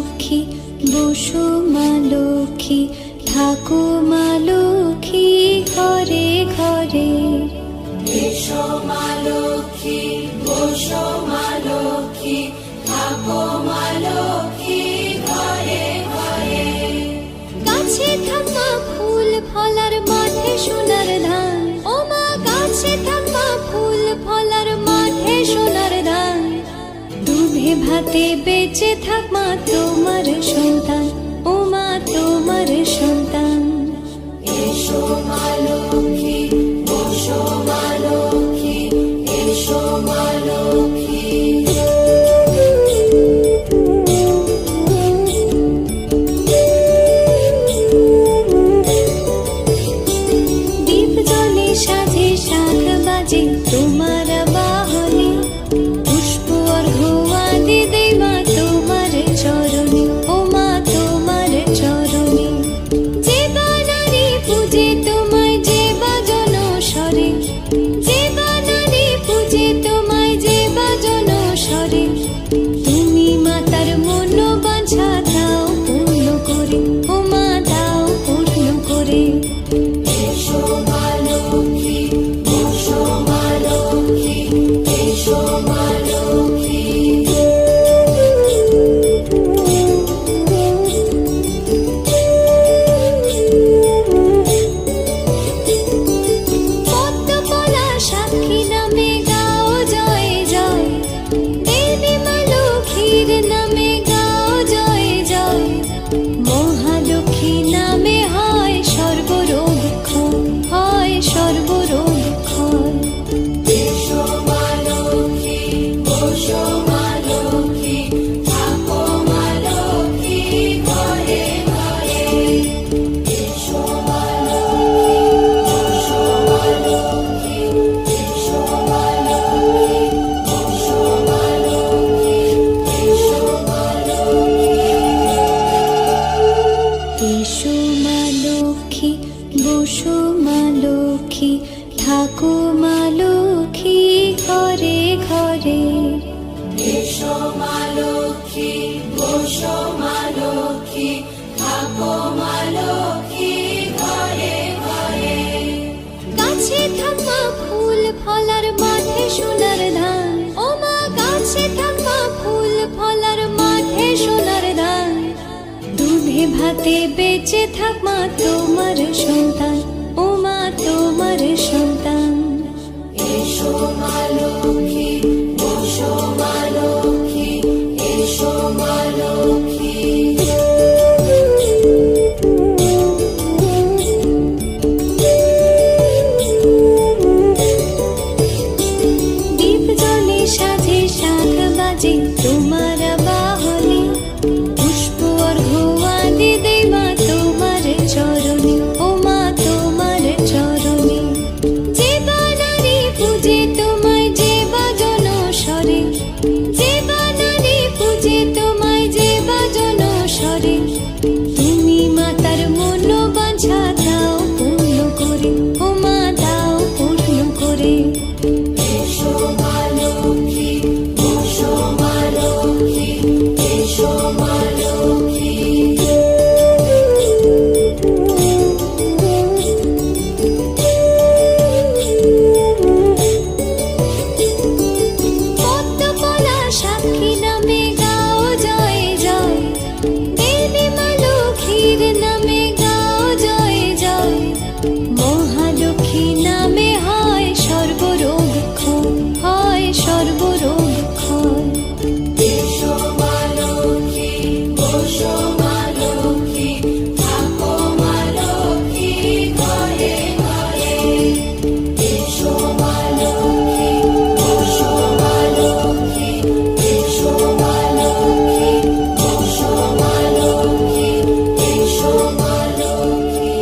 লক্ষ্মী বসো মা লক্ষ্মী, থাকো মা লক্ষ্মী ঘরে ঘরে। এসো মা লক্ষ্মী বসো মা লক্ষ্মী, থাকো মা লক্ষ্মী ঘরে ঘরে। গাছে থাকা ফুল ফলার মাঠে সোনার ধান, ও মা গাছে থাকা ফুল ফলার মাঠে সোনার ধান। দুধে ভাতে বেঁচে থাক মা তোমার সন্তান, ও মা তোমার সন্তান। এসো মা লক্ষ্মী বসো মা লক্ষ্মী, এসো মা লক্ষ্মী। দীপ জ্বলে সাজে শাখ বাজে তোমার বাহনে, পুষ্প অর্ঘ্য আদি দেই মা তোমার চরণে, ও মা তোমার চরণে। যে বানারি পূজে তোমায় যে বাজন স্বরে, যে বানারি পূজে তোমায় যে বাজন স্বরে। তুমি মাতার মন বাঞ্ছা দাও পূর্ণ করে, ও মা দাও পূর্ণ করে। এসো মা লক্ষ্মী বসো মা লক্ষ্মী, এসো মা লক্ষ্মী। পদ্মপলা সাক্ষী নামে গাও জয় জয়, দেবী মা লক্ষ্মীর নামে গাও জয় জয়। মহালক্ষ্মী নামে হয় সর্বরোগ ক্ষয়, হয় সর্বরোগ ক্ষয়। এসো মা লক্ষ্মী বসো মা লক্ষ্মী, থাকো মা লক্ষ্মী ঘরে ঘরে। এসো মা লক্ষ্মী বসো মা লক্ষ্মী, এসো মা লক্ষ্মী বসো মা লক্ষ্মী, এসো মা লক্ষ্মী। এসো মা লক্ষ্মী বসো মা লক্ষ্মী, থাকো মা লক্ষ্মী ঘরে ঘরে। এসো মা লক্ষ্মী বসো মা লক্ষ্মী, থাকো মা লক্ষ্মী ঘরে ঘরে। গাছে থাকা ফুল ফলার মাঠে সোনার ধান, ও মা গাছে থাকা ফুল ফলার মাঠে সোনার ধান। দুধে ভাতে বেঁচে থাক মা তোমার সন্তান, ও মা তোমার সন্তান। এসো মা লক্ষ্মী বসো মা লক্ষ্মী, এসো মা লক্ষ্মী। দীপ জ্বলে সাজে শাখ বাজে তোমার বাহনে, পুষ্প অর্ঘ্য আদি দেই মা তোমার চরণে, ও মা তোমার চরণে। যে বানারি পূজে তোমায় যে বাজন স্বরে, যে বানারি পূজে তোমায় যে বাজন স্বরে। তুমি মাতার মন বাঞ্ছা দাও পূর্ণ করে, ও মা দাও পূর্ণ করে। এসো মা লক্ষ্মী বসো মা লক্ষ্মী, এসো মা লক্ষ্মী। পদ্মপলা সাক্ষী নামে গাও জয় জয়, দেবী মা লক্ষ্মীর নামে গাও জয় জয়। মহালক্ষ্মী নামে হয় সর্বরোগ ক্ষয়, হয় সর্বরোগ ক্ষয়। এসো মা লক্ষ্মী বসো মা লক্ষ্মী, থাকো মা লক্ষ্মী ঘরে ঘরে। এসো মা লক্ষ্মী বসো মা লক্ষ্মী, এসো মা লক্ষ্মী বসো মা লক্ষ্মী, এসো মা লক্ষ্মী।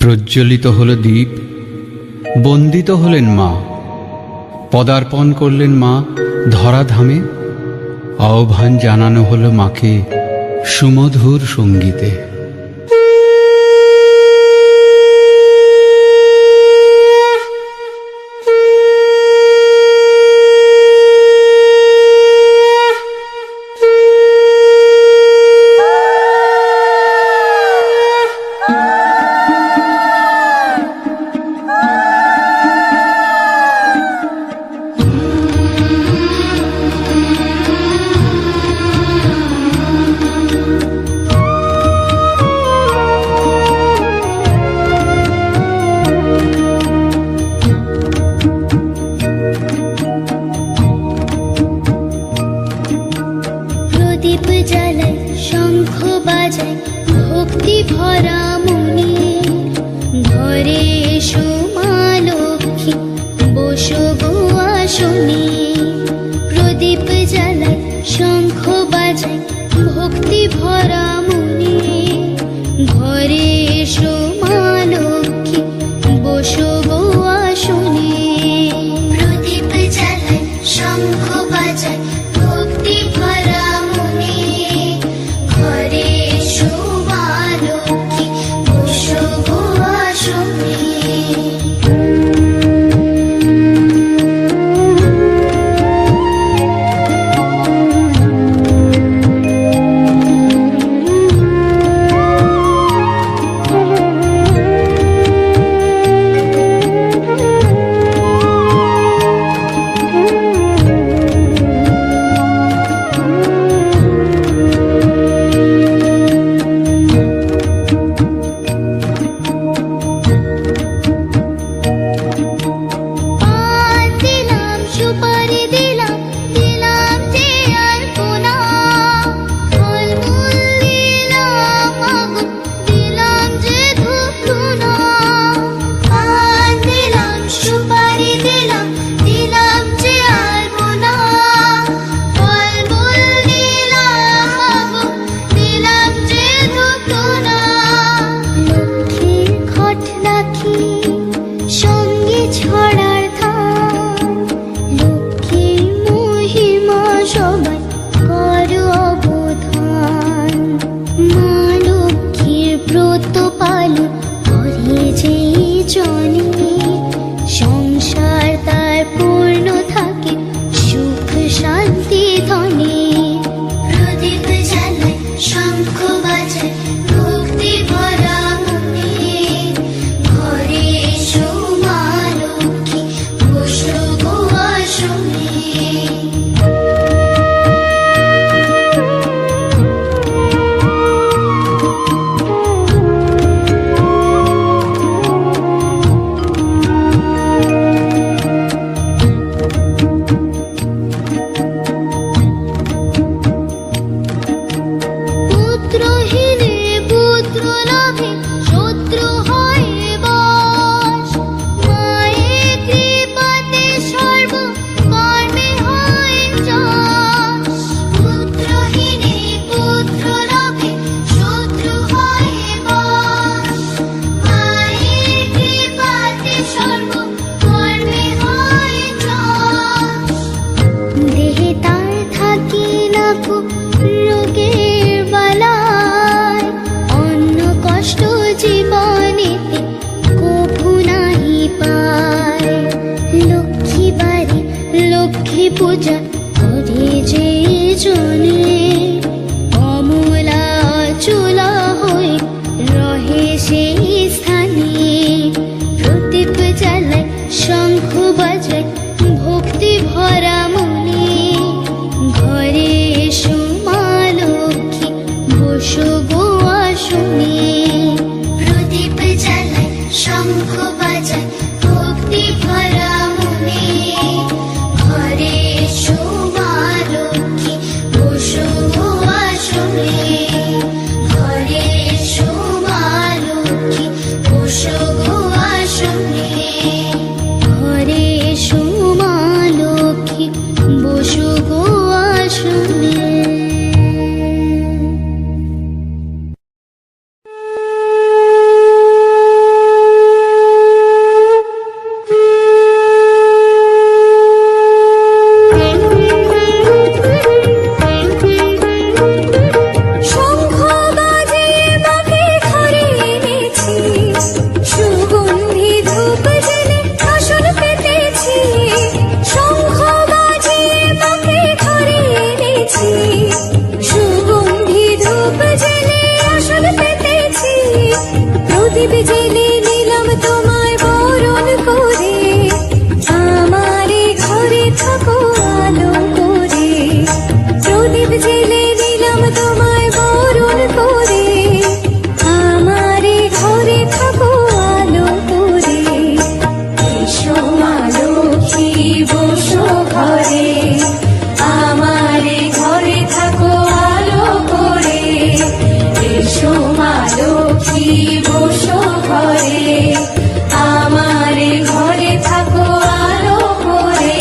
প্রজ্জ্বলিত হল দীপ, বন্দিত হলেন মা, পদার্পণ করলেন মা ধরাধামে, আহ্বান জানানো হলো মাকে সুমধুর সঙ্গীতে। প্রদীপ জ্বালাই, শঙ্খ বাজাই, ভক্তি ভরা মনে, ঘরে এসো মা লক্ষ্মী, বসো গো আসনে। প্রদীপ জ্বালাই, শঙ্খ বাজাই, ভক্তি ভরা মনে, ঘরে এসো মা লক্ষ্মী, বসো গো আসনে। প্রদীপ জ্বালাই, শঙ্খ বাজাই, ভক্তি ভরা মনে, ঘরে এসো মা লক্ষ্মী, বসো গো আসনে। পান দিলাম, সুপারি দিলাম, দিলাম যে আলপনা, ফলমূল দিলাম মাগো, দিলাম যে ধূপধুনা। পান দিলাম, সুপারি দিলাম, দিলাম যে আলপনা, ফলমূল দিলাম মাগো, দিলাম যে ধূপধুনা। লক্ষ্মীর ঘট রাখি, সঙ্গে ছড়ার ধান, লক্ষ্মীর মহিমা সবাই করো অবধান। মা লক্ষ্মীর ব্রত পালন করে যেই জনে, সংসার তার পূর্ণ থাকে সুখ শান্তি ধনে। প্রদীপ জ্বালাই, শঙ্খ বাজাই, ভক্তি ভরা মনে, ঘরে এসো মা লক্ষ্মী, বসো গো আসনে। প্রদীপ জেলে নিলাম তোমায় বরণ করে, আমারে ঘরে থাকো আলো করে। প্রদীপ জেলে নিলাম তোমায় বরণ করে, আমারে ঘরে থাকো আলো করে। এসো মা লক্ষ্মী বসো ঘরে, আমারে ঘরে থাকো আলো করে। এসো মা লক্ষ্মী বসো ঘরে, আমারে ঘরে থাকো আলো করে।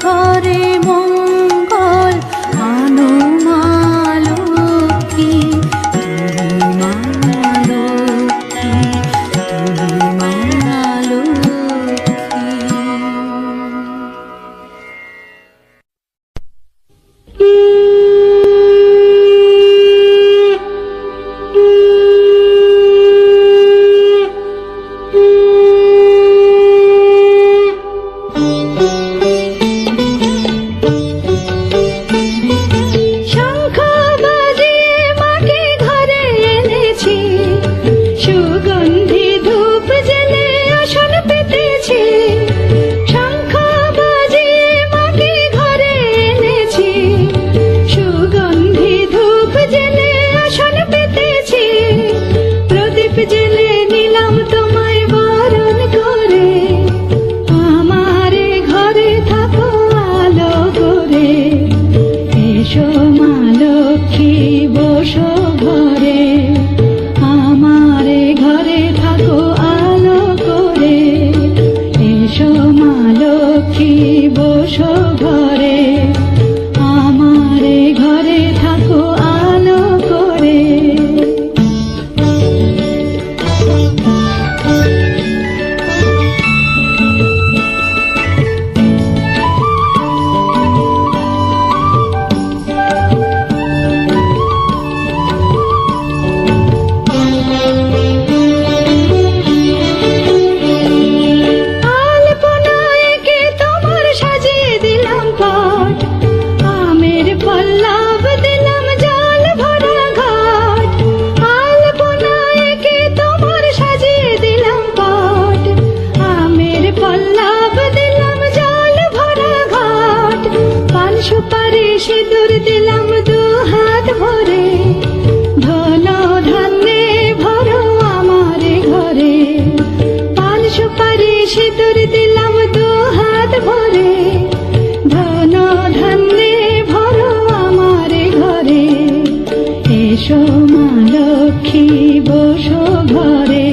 ঘরে মঙ্গল আনো মা লক্ষ্মী, তুমি মা লক্ষ্মী, তুমি মা লক্ষ্মী। শঙ্খ বাজিয়ে মাকে ঘরে এনেছি, সুগন্ধি ধূপ জেলে আসন পেতেছি। শঙ্খ বাজিয়ে মাকে ঘরে এনেছি, সুগন্ধি ধূপ জেলে আসন পেতেছি। প্রদীপ জেলে নিলাম তোমায় বরণ করে, আমারে ঘরে থাকো আলো করে। এসো মা লক্ষ্মী বসো ঘরে, আমারে ঘরে থাকো আলো করে। এসো মা লক্ষ্মী বসো ঘরে, আমারে ঘরে থাকো আলো করে। আলপনায় এঁকে তোমার সাজিয়ে দিলাম পট, আমের পল্লব দিলাম জল ভরা ঘাট। আলপনায় এঁকে তোমার সাজিয়ে দিলাম পট, আমের পল্লব দিলাম জল ভরা ঘাট। পান সুপারি সিঁদুর দিলাম দু হাত ভরে, ধন ধান্যে ভরো আমারে ঘরে। পান সুপারি সিঁদুর দিলাম দু হাত ভরে, ধন ধান্যে ভরো আমারে ঘরে। এসো মা লক্ষ্মী বসো ঘরে,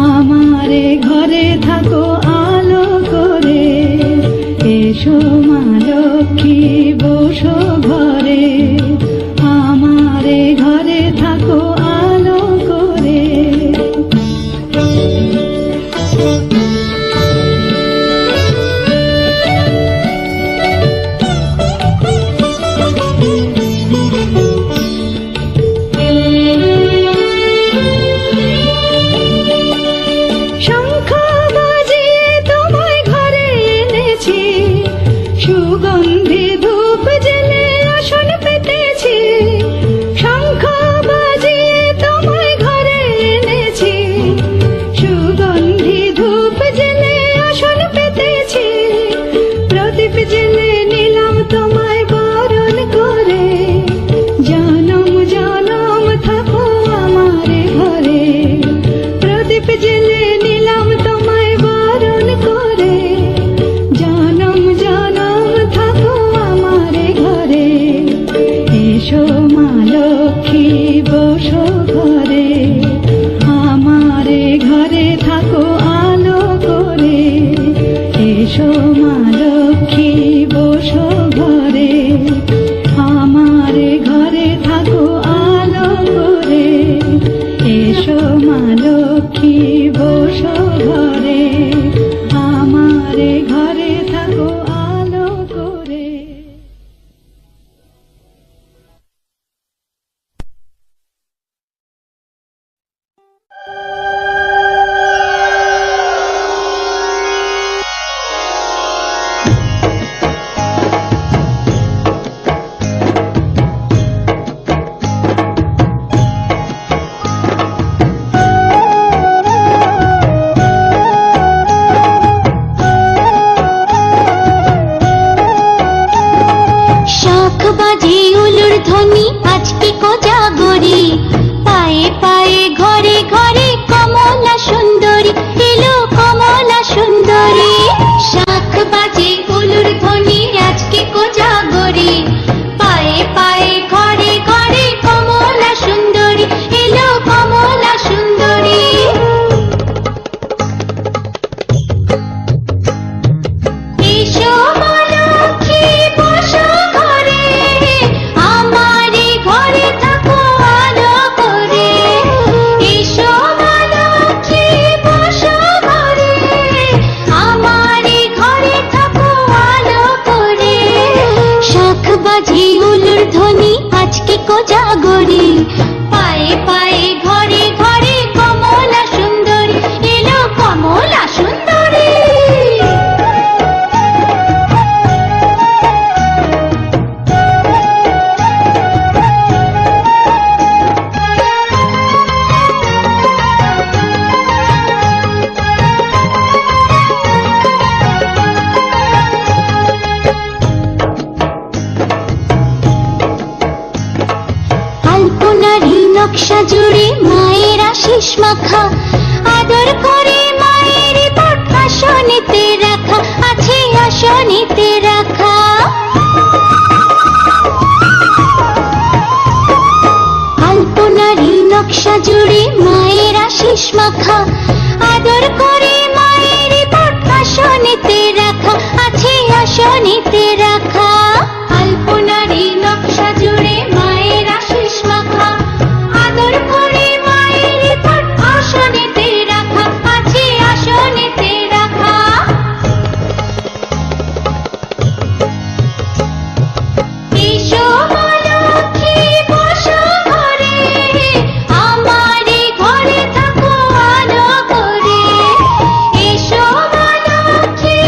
আমারে ঘরে থাকো আলো করে। এসো মা লক্ষ্মী বসো ঘরে, আমারে ঘরে থাকো আলো করে। শঙ্খ বাজিয়ে তোমায় ঘরে এনেছি, সুগন্ধি ধূপ জেলে আসন পেতেছি। শঙ্খ বাজিয়ে তোমায় ঘরে এনেছি, সুগন্ধি ধূপ জেলে আসন পেতেছি। প্রদীপ জেলে নিলাম তোমায় বরণ করে, জনম জনম থাকো আমারে ঘরে। প্রদীপ জেলে নিলাম তোমায় বরণ করে, জনম জনম থাকো আমারে ঘরে। এসো মা লক্ষ্মী বসো ঘরে, আমারে ঘরে থাকো আলো করে। এসো মা লক্ষ্মী বসো ঘরে, আমারে ঘরে থাকো আলো করে। এসো মা লক্ষ্মী বসো ঘরে, আমারে ঘরে থাকো আলো করে। শাখ বাজে উলুর ধ্বনি আজকে কোজাগরি, পায়ে পায়ে ঘরে ঘরে কমলা সুন্দরী এলো কমলা সুন্দরী। শাখ বাজে উলুর ধ্বনি আজকে কোজাগরি, পায়ে পায়ে ঘরে ঘরে কমলা সুন্দরী এলো কমলা সুন্দরী। এসো মা নকশা জুড়ে মায়ের আশিস মাখা, আদর করে মায়ের পট আসনেতে রাখা, আছে আসনেতে রাখা। আলপনারি নকশা জুড়ে মায়ের আশিস মাখা, আদর করে মায়ের পট আসনেতে রাখা, আছে আসনেতে রাখা। আলপনারি নকশা জুড়ে মায়ের আশিস মাখা, আদর করে মায়ের পট আসনেতে রাখা, আছে আসনেতে রাখা। এসো মা লক্ষ্মী বসো ঘরে, আমারে ঘরে থাকো আলো করে। এসো মা লক্ষ্মী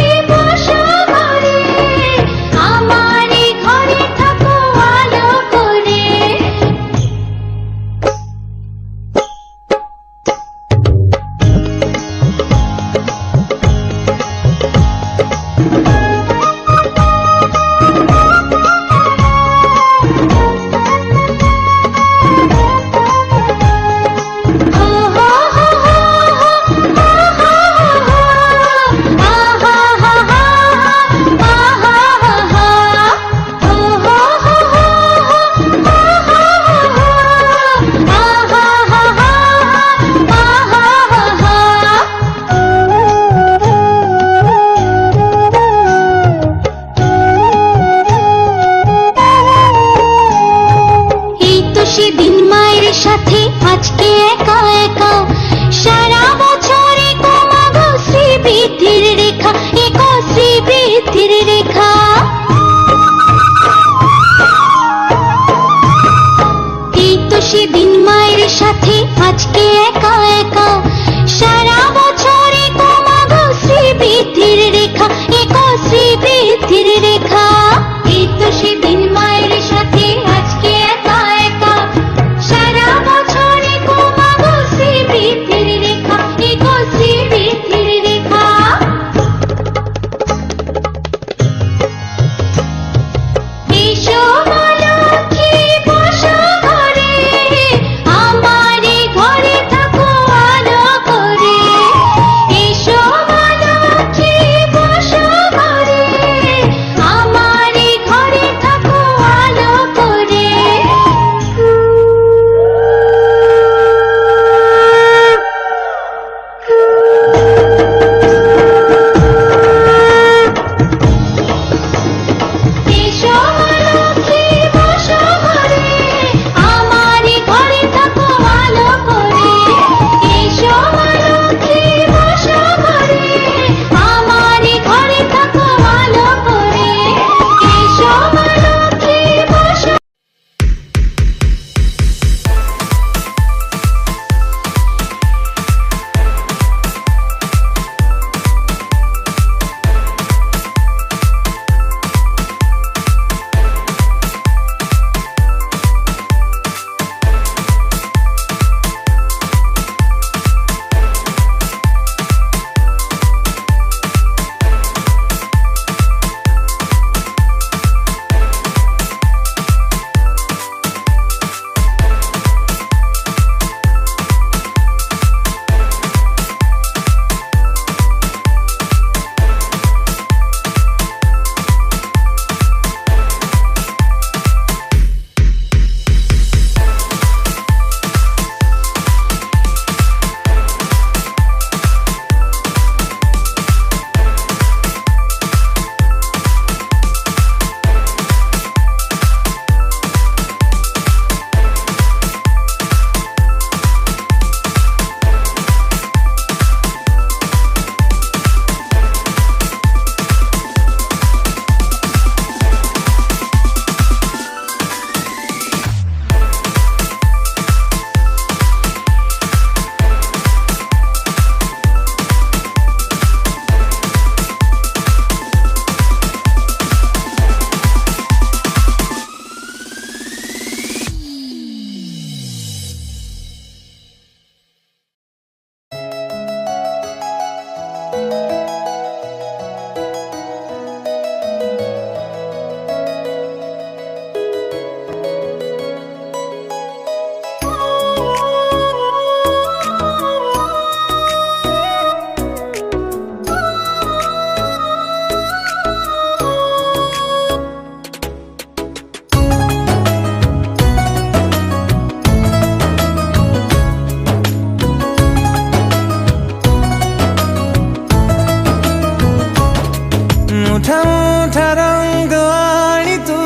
मुठा रंग आनी तू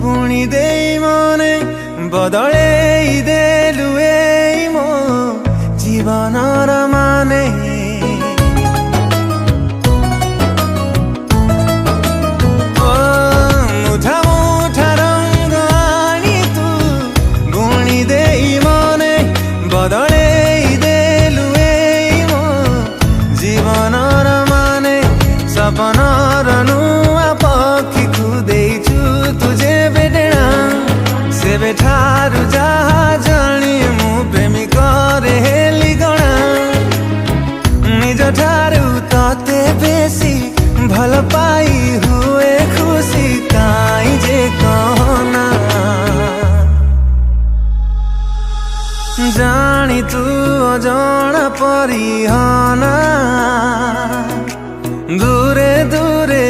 पुणी दे मने बदले देलु ए मो जीवनर माने मुठा मुठा रंग आनी तू पुणी दे मने बदले देलु ए मो जीवनर माने सपनर नुआ पक्षी खुदैछु तुझे बेटेणा सेबे ठारू जहा जानी मु प्रेमिक रे हेली गणा निज ठारू तते बेसी भल पाई हुए खुशी काई जे कहना जानी तू अजाना परिहाना दूरे दूरे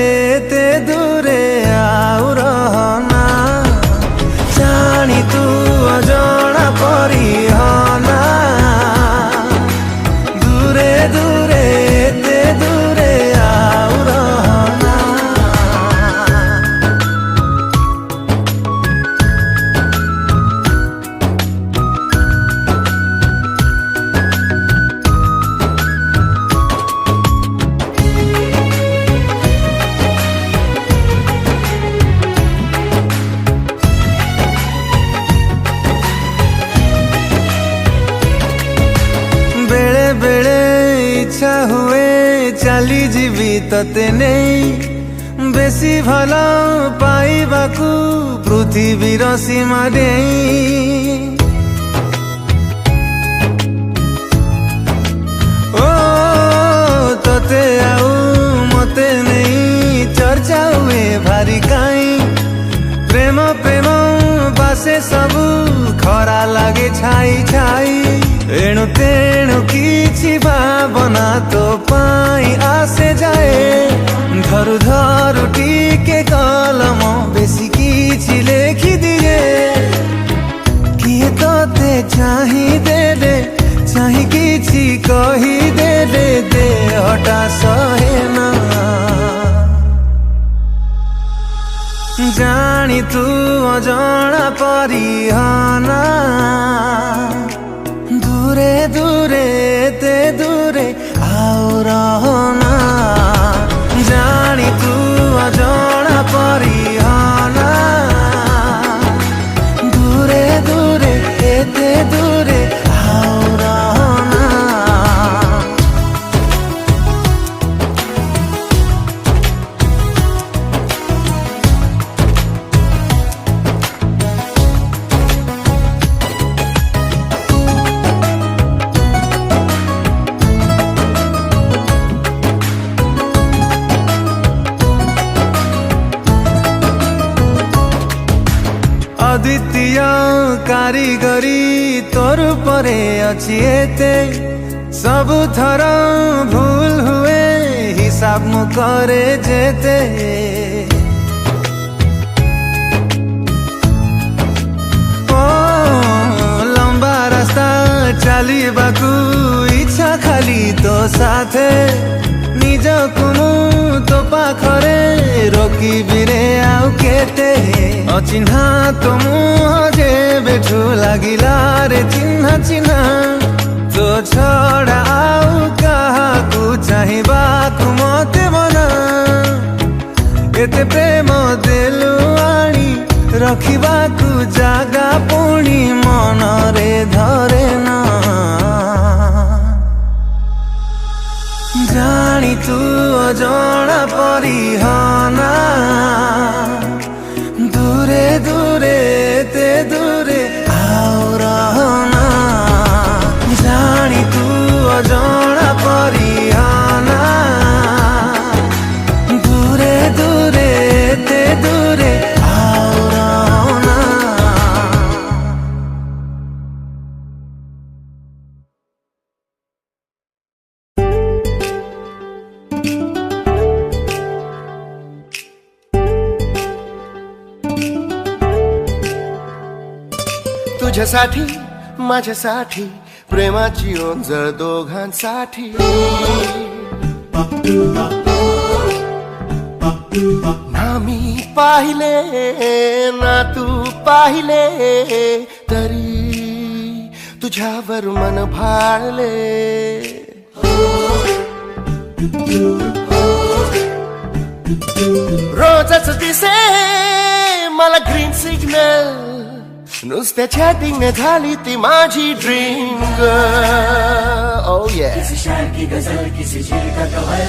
ते दूरे आउ रहना जानी तू अजाना परिहाना दूरे दूरे ते दूरे आउ रहना बेले बेले इच्छा हुए चली जीवी तते नहीं बेसी भल पाइबाकू पृथ्वीर सीमा देई ओ तते आउ मते नहीं चर्चा हुए भारी काई प्रेम प्रेम बासे सबू खरा लागे छाई छाई एणु तेणु किछि भावना तो पाई आसे जाए धरु धरु टिके कलम बेसी किछि लेखि दिए किए तोते चाही देले चाही किछि कही देले देहटा सहे ना जानी तू अजाना परिहाना दूरे दूरे ते दूरे आउ रहना जानी तू अजाना परिहाना दूरे दूरे ते दूरे आउ रहना अद्वितीय कारीगरी तोर परे अछि एते सब थर भूल हुए हिसाब मु करे जेते ओ लंबा रास्ता चलिबाकू इच्छा खाली तो साथे निज कुनु तो पाखरे रोकी बिरे आउ केते अचिन्हा तो मुह जे बेठू लागिला रे चिन्हा चिन्हा तो छड़ा आउ काहाकू चाहिबाकू मते मना एते प्रेम देलु आनी रखिबाकू जागा पुणी मन रे धरे ना जानी तू अजाना परिहाना दूरे दूरे ते दूरे आउ रहना जानी तू अजाना परिहाना दूरे दूरे ते दूरे आउ रहना तुझ्यासाठी माझ्यासाठी प्रेमाची ओंजळ दोघांसाठी ना मी पाहिले ना तू पाहिले तरी तुझ्यावर मन भाळले. रोजच दिसे मला ग्रीन सिग्नल, नुसत्या चॅटिंग झाली ती माझी ड्रीम गर्ल. ओ ये किसी शायर की गजल, किसी झील का कवल.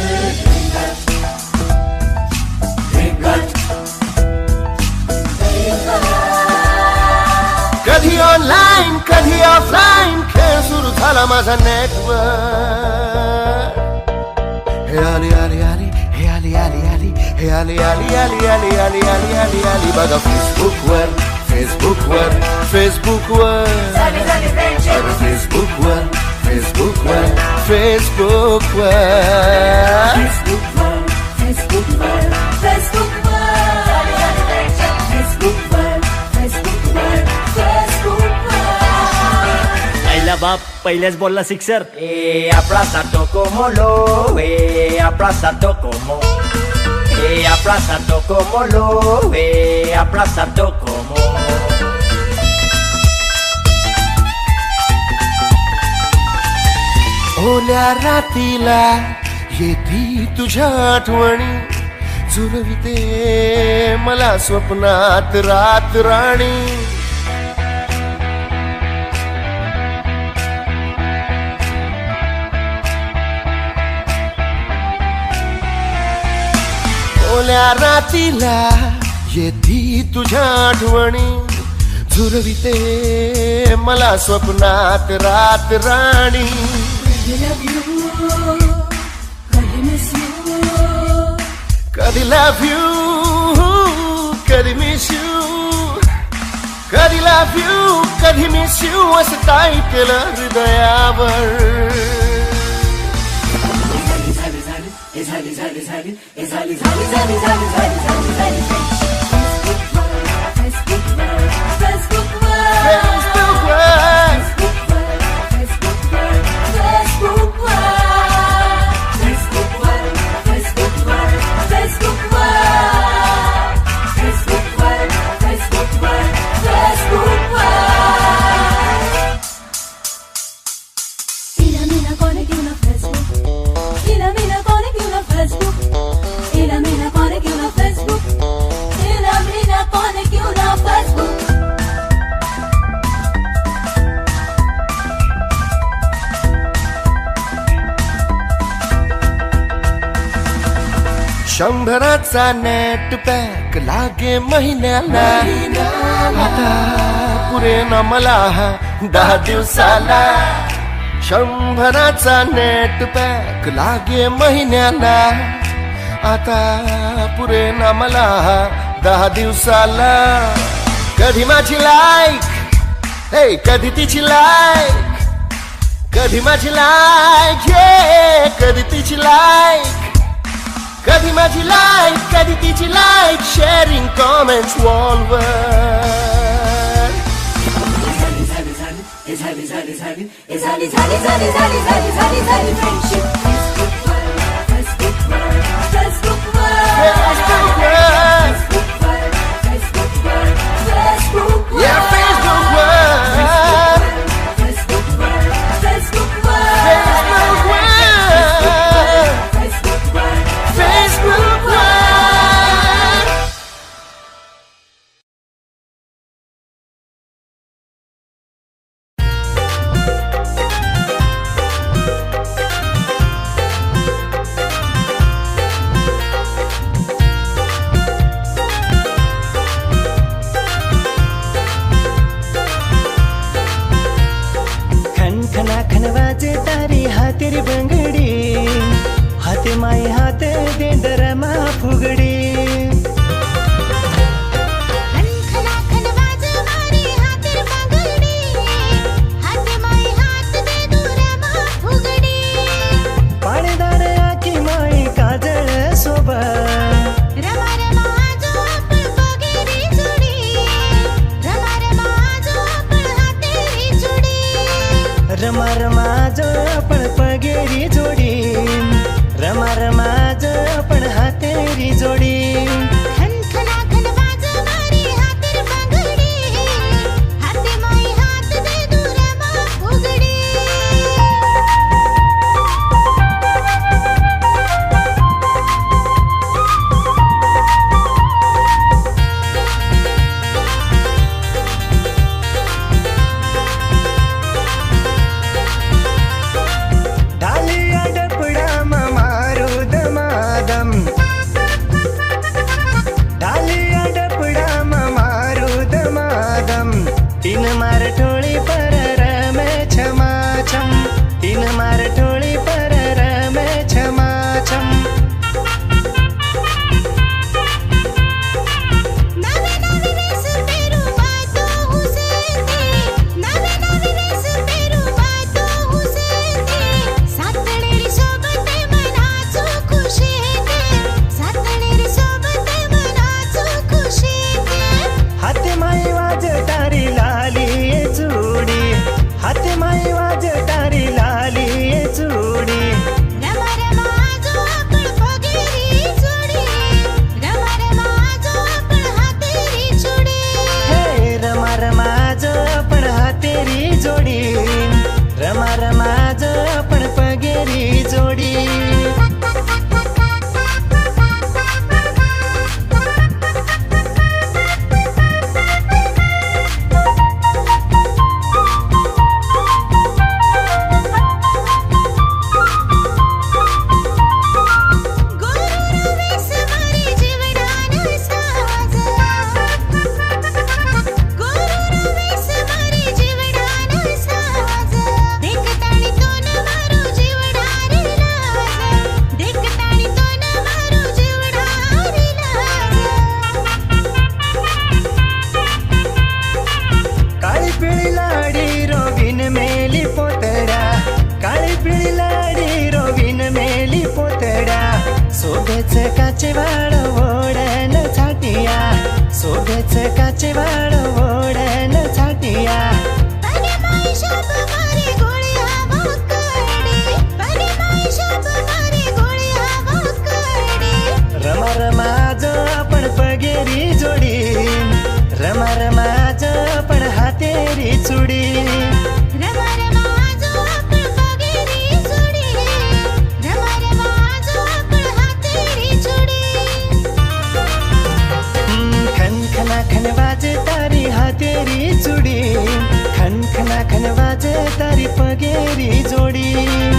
कधी ऑनलाईन कधी ऑफलाईन खेळ सुरू झाला माझा नेटवर. हे आली आली आली हे आली आली आली हे आली आली आली आली आली आली आली आली बघा फेसबुकवर फेसबुकवर फेसबुकवर फेसबुकवर फेसबुकवर फेसबुकवर बाप पहिलेच बोलला sixer. Abraçado como lo, abraçado como, abraçado como lo, abraçado como. ओल्या रातीला येती तुझ्या आठवणी, झुलविते मला स्वप्नात रात राणी. ओल्या रातीला येती तुझ्या आठवणी, झुलविते मला स्वप्नात रात राणी. कधी लव यू कधी मिस यू, कधी लव यू कधी मिस यू असं टाईप केलं हृदयावर. शंभराचा नेट पॅक लागे महिन्याला, आता पुरे ना मला 10 दिवसाला. शंभराचा नेट पॅक लागे महिन्याला, आता पुरे ना मला 10 दिवसाला. कधी माझी लाईक हे कधी तिची लाईक, कधी माझी लाईक हे कधी तिची लाईक, कधी माझी लाईक कधी तिची लाईक. Sharing comments वॉलवर. बाळ ओढण छाटिया सोभेच काचे बाळ ओढण छाटिया रमा रमा जो आपण पगेरी जोडी रमा रमा जो आपण हातेरी चुडी खन खन बाजे तारी हातेरी चुडी खन खन खन बाजे तारी पगेरी जोडी